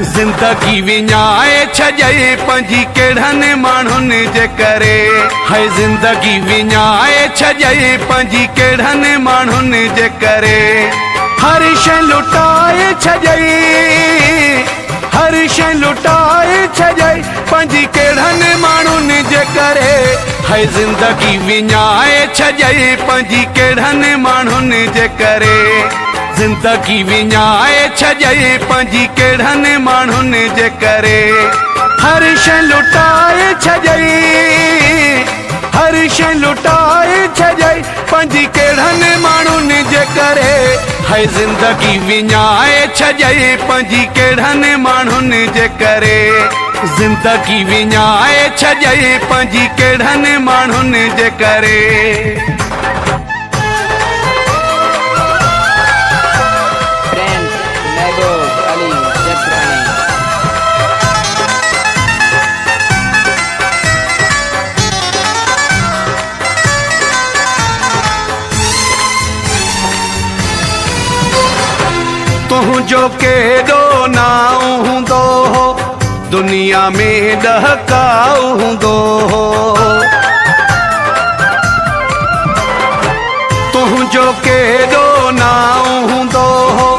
जिंदगी विञाए छॾे पंहिंजी कहिड़नि माण्हुनि जे करे। है जिंदगी विञाए छॾे पंहिंजी कहिड़नि माण्हुनि जे करे। हर शइ लुटाए छॾे, हर शइ लुटाए छॾे पंहिंजी कहिड़नि माण्हुनि जे करे। है जिंदगी विञाए छॾे पंहिंजी कहिड़नि माण्हुनि जे करे। जिंदगी विञाए छॾे पंहिंजी कहिड़नि माण्हुनि जे करे। हर शइ लुटाए छॾे, हर शइ लुटाए छॾे पंहिंजी कहिड़नि माण्हुनि जे करे। है जिंदगी विञाए छॾे पंहिंजी कहिड़नि माण्हुनि जे करे। जिंदगी विञाए छॾे पंहिंजी कहिड़नि माण्हुनि जे करे। तुझो केॾो नाउ हूंदो हो, दुनिया में ॾहकाउ हूंदो हो। तुझो केॾो नाउ हूंदो हो,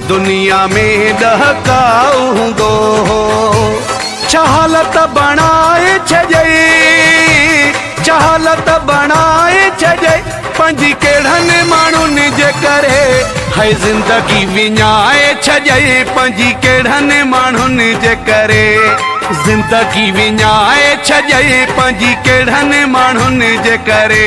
दुनिया में ॾहकाउ हूंदो हो। चाहत बणाए छॾे, चाहत बणाए छॾे पंहिंजी कहिड़नि माण्हुनि जे करे। है जिंदगी विञाए छॾे पंहिंजी कहिड़नि माण्हुनि जे करे। जिंदगी विञाए छॾे पंहिंजी कहिड़नि माण्हुनि जे करे।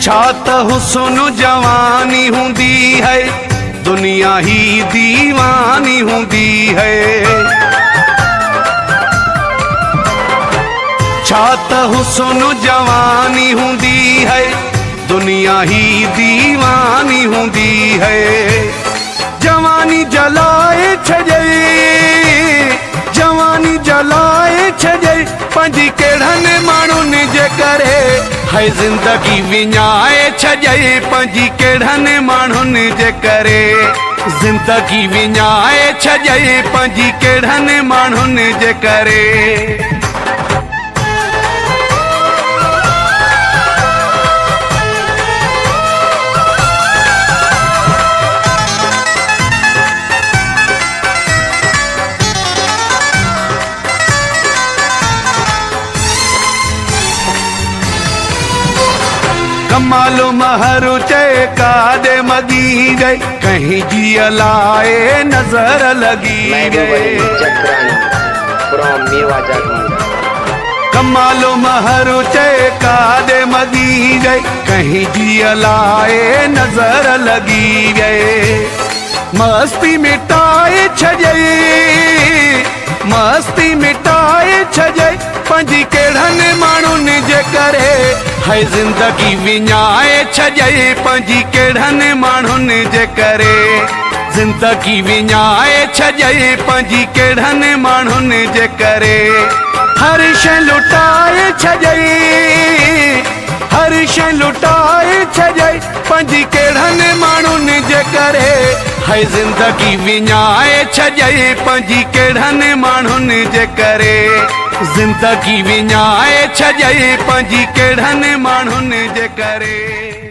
छा त हुस्न जवानी हूंदी है, दुनिया ही दीवानी हूंदी है। छा त हुस्न जवानी हूंदी है, दुनिया ही दीवानी हूंदी है। जवानी जलाए छॾे, जवानी जलाए छॾे पंहिंजी कहिड़नि माण्हुनि जे करे। है जिंदगी विञाए छॾे पंहिंजी कहिड़नि माण्हुनि जे करे। जिंदगी विञाए छॾे पंहिंजी कहिड़नि माण्हुनि जे करे। कमालो महरु चए काॾे मगी गई, कहीं जी लाए नजर लगी गई। कमालो महरु चए काॾे मगी गई, कहीं जी लाए नजर लगी गए। मस्ती मिटाए छॾे, मस्ती मिटाए छॾे पंहिंजी कहिड़नि माण्हुनि जे करे। है जिंदगी विञाए छॾे पंहिंजी कहिड़नि माण्हुनि जे करे। जिंदगी विञाए छॾे पंहिंजी कहिड़नि माण्हुनि जे करे। हर शइ लुटाए छॾे, हर शइ लुटाए छॾे पंहिंजी कहिड़नि माण्हुनि जे करे। है जिंदगी विञाए छॾे पंहिंजी कहिड़नि माण्हुनि जे करे। जिंदगी विञाए छॾे पंहिंजी कहिड़नि माण्हुनि जे करे।